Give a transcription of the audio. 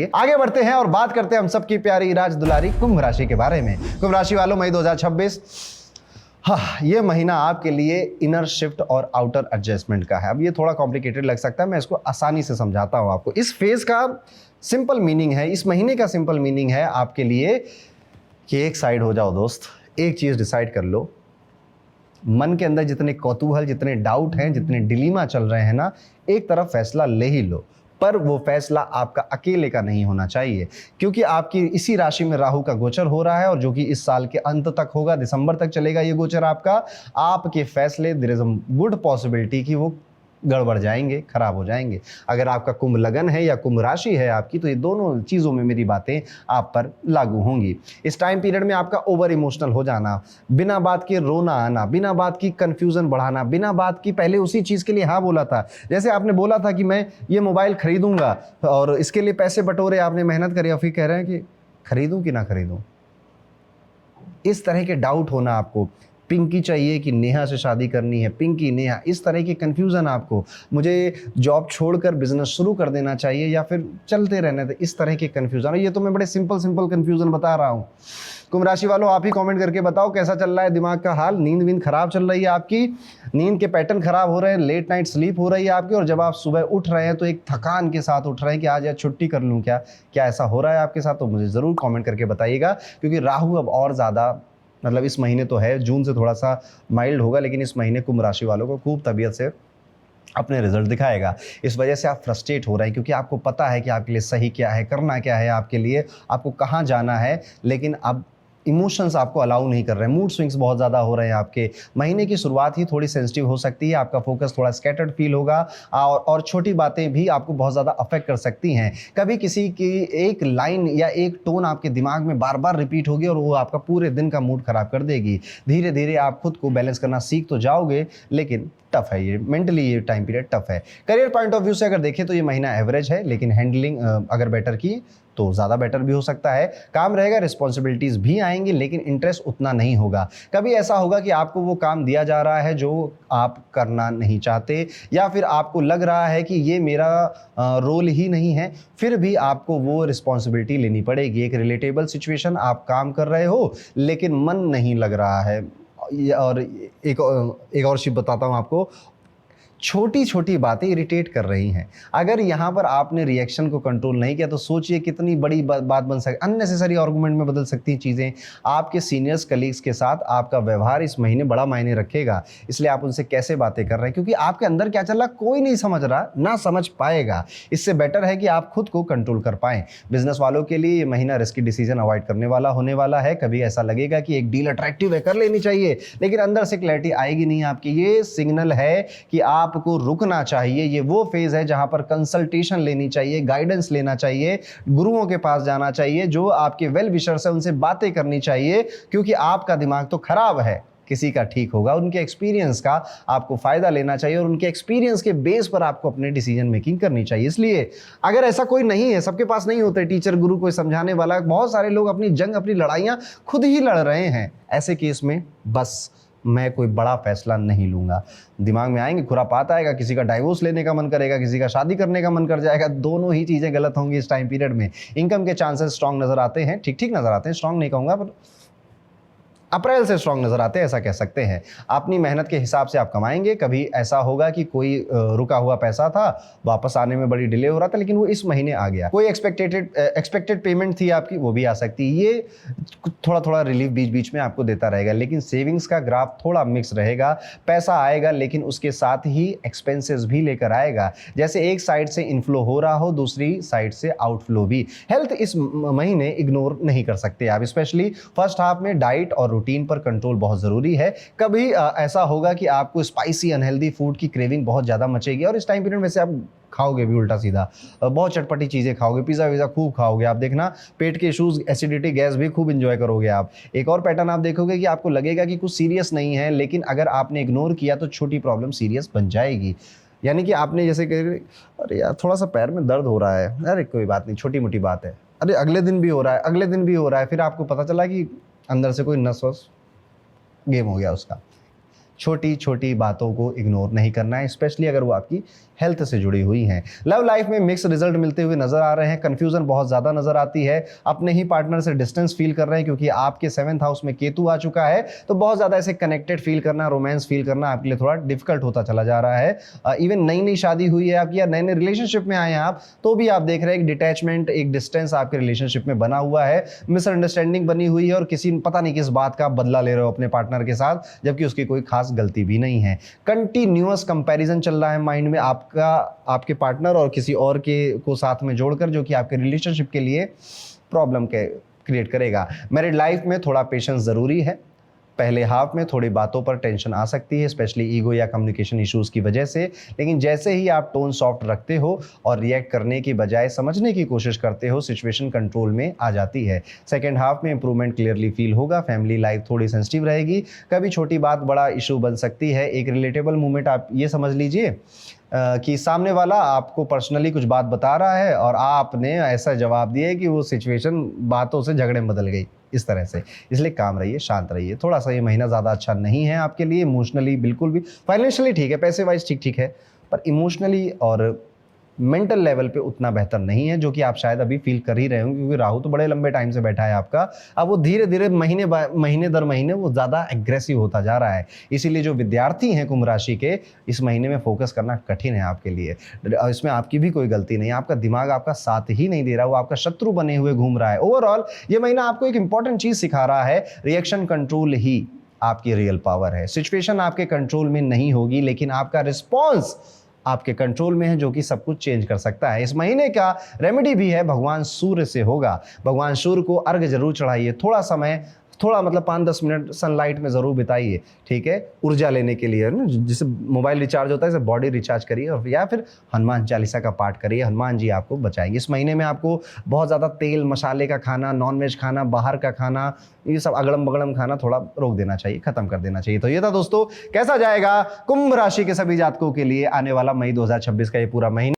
आगे बढ़ते हैं और बात करते हैं हम सबकी प्यारी राज दुलारी कुंभ राशि के बारे में। कुंभ राशि वालों, मई 2026 ये महीना आपके लिए इनर शिफ्ट और आउटर एडजस्टमेंट का है। अब ये थोड़ा कॉम्प्लिकेटेड लग सकता है, मैं इसको आसानी से समझाता हूं आपको। इस फेज का सिंपल मीनिंग है, इस महीने का सिंपल मीनिंग है आपके लिए कि एक साइड हो जाओ दोस्त, एक चीज डिसाइड कर लो। मन के अंदर जितने कौतूहल, जितने डाउट हैं, जितने डिलीमा चल रहे हैं ना, एक तरफ फैसला ले ही लो, पर वो फैसला आपका अकेले का नहीं होना चाहिए, क्योंकि आपकी इसी राशि में राहु का गोचर हो रहा है और जो कि इस साल के अंत तक होगा, दिसंबर तक चलेगा ये गोचर आपका। आपके फैसले there is a good possibility कि वो गड़बड़ जाएंगे, खराब हो जाएंगे। अगर आपका कुंभ लगन है या कुंभ राशि है आपकी, तो ये दोनों चीज़ों में मेरी बातें आप पर लागू होंगी। इस टाइम पीरियड में आपका ओवर इमोशनल हो जाना, बिना बात के रोना आना, बिना बात की कंफ्यूजन बढ़ाना, बिना बात की पहले उसी चीज़ के लिए हाँ बोला था। जैसे आपने बोला था कि मैं ये मोबाइल खरीदूंगा और इसके लिए पैसे बटोरे, आपने मेहनत करी, और फिर कह रहे हैं कि खरीदूं कि ना खरीदूं। इस तरह के डाउट होना आपको, पिंकी चाहिए कि नेहा से शादी करनी है, पिंकी नेहा, इस तरह की कंफ्यूजन आपको, मुझे जॉब छोड़कर बिजनेस शुरू कर देना चाहिए या फिर चलते रहने दे, इस तरह के कंफ्यूजन। ये तो मैं बड़े सिंपल कंफ्यूजन बता रहा हूँ। कुंभ राशि वालों, आप ही कमेंट करके बताओ कैसा चल रहा है दिमाग का हाल। नींद वींद खराब चल रही है आपकी, नींद के पैटर्न खराब हो रहे हैं, लेट नाइट स्लीप हो रही है आपकी, और जब आप सुबह उठ रहे हैं तो एक थकान के साथ उठ रहे हैं कि आज यार छुट्टी कर लूँ क्या ऐसा हो रहा है आपके साथ? तो मुझे ज़रूर कमेंट करके बताइएगा, क्योंकि राहु अब और ज़्यादा, मतलब इस महीने तो है, जून से थोड़ा सा माइल्ड होगा, लेकिन इस महीने कुंभ राशि वालों को खूब तबीयत से अपने रिजल्ट दिखाएगा। इस वजह से आप फ्रस्ट्रेट हो रहे हैं, क्योंकि आपको पता है कि आपके लिए सही क्या है, करना क्या है आपके लिए, आपको कहाँ जाना है, लेकिन अब इमोशंस आपको अलाउ नहीं कर रहे हैं। मूड स्विंग्स बहुत ज़्यादा हो रहे हैं आपके। महीने की शुरुआत ही थोड़ी सेंसिटिव हो सकती है, आपका फोकस थोड़ा स्कैटर्ड फील होगा, और छोटी बातें भी आपको बहुत ज़्यादा अफेक्ट कर सकती हैं। कभी किसी की एक लाइन या एक टोन आपके दिमाग में बार बार रिपीट होगी और वो आपका पूरे दिन का मूड खराब कर देगी। धीरे धीरे आप खुद को बैलेंस करना सीख तो जाओगे, लेकिन टफ है ये, मेंटली ये टाइम पीरियड टफ है। करियर पॉइंट ऑफ व्यू से अगर देखें तो ये महीना एवरेज है, लेकिन हैंडलिंग अगर बेटर की तो ज़्यादा बेटर भी हो सकता है। काम रहेगा, रिस्पॉन्सिबिलिटीज़ भी आएंगी, लेकिन इंटरेस्ट उतना नहीं होगा। कभी ऐसा होगा कि आपको वो काम दिया जा रहा है जो आप करना नहीं चाहते, या फिर आपको लग रहा है कि ये मेरा रोल ही नहीं है, फिर भी आपको वो रिस्पॉन्सिबिलिटी लेनी पड़ेगी। एक रिलेटेबल सिचुएशन, आप काम कर रहे हो लेकिन मन नहीं लग रहा है। और एक और चीज़ बताता हूँ आपको, छोटी छोटी बातें इरिटेट कर रही हैं। अगर यहाँ पर आपने रिएक्शन को कंट्रोल नहीं किया तो सोचिए कितनी बड़ी बात बन सकती, अननेसेसरी आर्गुमेंट में बदल सकती हैं चीज़ें। आपके सीनियर्स कलीग्स के साथ आपका व्यवहार इस महीने बड़ा मायने रखेगा, इसलिए आप उनसे कैसे बातें कर रहे हैं, क्योंकि आपके अंदर क्या चल रहा कोई नहीं समझ रहा, ना समझ पाएगा। इससे बेटर है कि आप खुद को कंट्रोल कर पाएं। बिजनेस वालों के लिए ये महीना रिस्की डिसीजन अवॉइड करने वाला होने वाला है। कभी ऐसा लगेगा कि एक डील अट्रैक्टिव है, कर लेनी चाहिए, लेकिन अंदर से क्लैरिटी आएगी नहीं आपकी। ये सिग्नल है कि आपको रुकना चाहिए। ये वो फेज है जहां पर कंसल्टेशन लेनी चाहिए, गाइडेंस लेना चाहिए, गुरुओं के पास जाना चाहिए, जो आपके वेल विशर्स है उनसे बातें करनी चाहिए, क्योंकि आपका दिमाग तो खराब है, किसी का ठीक होगा। उनके एक्सपीरियंस का आपको फायदा लेना चाहिए और उनके एक्सपीरियंस के बेस पर आपको अपने डिसीजन मेकिंग करनी चाहिए। इसलिए अगर ऐसा कोई नहीं है, सबके पास नहीं होते टीचर गुरु कोई समझाने वाला, बहुत सारे लोग अपनी जंग, अपनी लड़ाइयां खुद ही लड़ रहे हैं, ऐसे केस में बस मैं कोई बड़ा फैसला नहीं लूंगा। दिमाग में आएंगे, खुरापात आएगा, किसी का डाइवोर्स लेने का मन करेगा, किसी का शादी करने का मन कर जाएगा। दोनों ही चीज़ें गलत होंगी इस टाइम पीरियड में। इनकम के चांसेस स्ट्रांग नजर आते हैं, ठीक ठीक नजर आते हैं, स्ट्रांग नहीं कहूँगा, पर अप्रैल से स्ट्रांग नजर आते हैं, ऐसा कह सकते हैं। अपनी मेहनत के हिसाब से आप कमाएंगे। कभी ऐसा होगा कि कोई रुका हुआ पैसा था, वापस आने में बड़ी डिले हो रहा था, लेकिन वो इस महीने आ गया। कोई एक्सपेक्टेड पेमेंट थी आपकी, वो भी आ सकती है। ये थोड़ा थोड़ा रिलीफ बीच बीच में आपको देता रहेगा, लेकिन सेविंग्स का ग्राफ थोड़ा मिक्स रहेगा। पैसा आएगा, लेकिन उसके साथ ही एक्सपेंसेस भी लेकर आएगा। जैसे एक साइड से इनफ्लो हो रहा हो, दूसरी साइड से आउटफ्लो भी। हेल्थ इस महीने इग्नोर नहीं कर सकते आप, स्पेशली फर्स्ट हाफ में डाइट और रूटीन पर कंट्रोल बहुत जरूरी है। कभी ऐसा होगा कि आपको स्पाइसी अनहेल्दी फूड की क्रेविंग बहुत ज्यादा मचेगी, और इस टाइम पीरियड में से आप खाओगे भी उल्टा सीधा, बहुत चटपटी चीजें खाओगे, पिज्जा विज़ा खूब खाओगे आप। देखना पेट के इश्यूज, एसिडिटी, गैस भी खूब एंजॉय करोगे आप। एक और पैटर्न आप देखोगे कि आपको लगेगा कि कुछ सीरियस नहीं है, लेकिन अगर आपने इग्नोर किया तो छोटी प्रॉब्लम सीरियस बन जाएगी। यानी कि आपने जैसे कह, अरे यार थोड़ा सा पैर में दर्द हो रहा है, अरे कोई बात नहीं, छोटी मोटी बात है, अरे अगले दिन भी हो रहा है, अगले दिन भी हो रहा है, फिर आपको पता चला कि अंदर से कोई नस वस गेम हो गया उसका। छोटी छोटी बातों को इग्नोर नहीं करना है, स्पेशली अगर वो आपकी हेल्थ से जुड़ी हुई हैं। लव लाइफ में मिक्स रिजल्ट मिलते हुए नजर आ रहे हैं, कंफ्यूजन बहुत ज्यादा नजर आती है, अपने ही पार्टनर से डिस्टेंस फील कर रहे हैं क्योंकि आपके 7th हाउस में केतु आ चुका है, तो बहुत ज्यादा ऐसे कनेक्टेड फील करना, रोमांस फील करना आपके लिए थोड़ा डिफिकल्ट होता चला जा रहा है। इवन नई नई शादी हुई है आपकी या नए नए रिलेशनशिप में आए हैं आप, तो भी आप देख रहे हैं एक डिटैचमेंट, एक डिस्टेंस आपके रिलेशनशिप में बना हुआ है, मिसअंडरस्टैंडिंग बनी हुई है और किसी पता नहीं किस बात का बदला ले रहे हो अपने पार्टनर के साथ, जबकि उसकी कोई खास गलती भी नहीं है। कंटिन्यूअस कंपैरिजन चल रहा है माइंड में आपका, आपके पार्टनर और किसी और के को साथ में जोड़कर, जो कि आपके रिलेशनशिप के लिए प्रॉब्लम के क्रिएट करेगा। मैरिड लाइफ में थोड़ा पेशेंस जरूरी है। पहले हाफ में थोड़ी बातों पर टेंशन आ सकती है, स्पेशली ईगो या कम्युनिकेशन इश्यूज की वजह से, लेकिन जैसे ही आप टोन सॉफ्ट रखते हो और रिएक्ट करने की बजाय समझने की कोशिश करते हो, सिचुएशन कंट्रोल में आ जाती है। सेकेंड हाफ में इंप्रूवमेंट क्लियरली फील होगा, फैमिली लाइफ थोड़ी सेंसिटिव रहेगी, कभी छोटी बात बड़ा इशू बन सकती है। एक रिलेटेबल मोमेंट आप ये समझ लीजिए कि सामने वाला आपको पर्सनली कुछ बात बता रहा है और आपने ऐसा जवाब दिया है कि वो सिचुएशन बातों से झगड़े में बदल गई, इस तरह से। इसलिए काम रहिए, शांत रहिए। थोड़ा सा ये महीना ज़्यादा अच्छा नहीं है आपके लिए इमोशनली, बिल्कुल भी। फाइनेंशियली ठीक है, पैसे वाइज ठीक ठीक है, पर इमोशनली और मेंटल लेवल पे उतना बेहतर नहीं है, जो कि आप शायद अभी फील कर ही रहे होंगे, क्योंकि राहु तो बड़े लंबे टाइम से बैठा है आपका। अब वो धीरे धीरे महीने दर महीने वो ज़्यादा एग्रेसिव होता जा रहा है। इसीलिए जो विद्यार्थी हैं कुंभ राशि के, इस महीने में फोकस करना कठिन है आपके लिए। इसमें आपकी भी कोई गलती नहीं है, आपका दिमाग आपका साथ ही नहीं दे रहा, वो आपका शत्रु बने हुए घूम रहा है। ओवरऑल ये महीना आपको एक इंपॉर्टेंट चीज़ सिखा रहा है, रिएक्शन कंट्रोल ही आपकी रियल पावर है। सिचुएशन आपके कंट्रोल में नहीं होगी, लेकिन आपका रिस्पॉन्स आपके कंट्रोल में है, जो कि सब कुछ चेंज कर सकता है। इस महीने का रेमेडी भी है, भगवान सूर्य से होगा। भगवान सूर्य को अर्घ जरूर चढ़ाइए, थोड़ा समय, थोड़ा मतलब 5-10 मिनट सनलाइट में ज़रूर बिताइए, ठीक है, ऊर्जा लेने के लिए ना, जिससे मोबाइल रिचार्ज होता है, जैसे बॉडी रिचार्ज करिए, और या फिर हनुमान चालीसा का पाठ करिए, हनुमान जी आपको बचाएंगे। इस महीने में आपको बहुत ज़्यादा तेल मसाले का खाना, नॉनवेज खाना, बाहर का खाना, ये सब अगड़म बगड़म खाना थोड़ा रोक देना चाहिए, खत्म कर देना चाहिए। तो ये था दोस्तों, कैसा जाएगा कुंभ राशि के सभी जातकों के लिए आने वाला मई 2026 का ये पूरा महीना।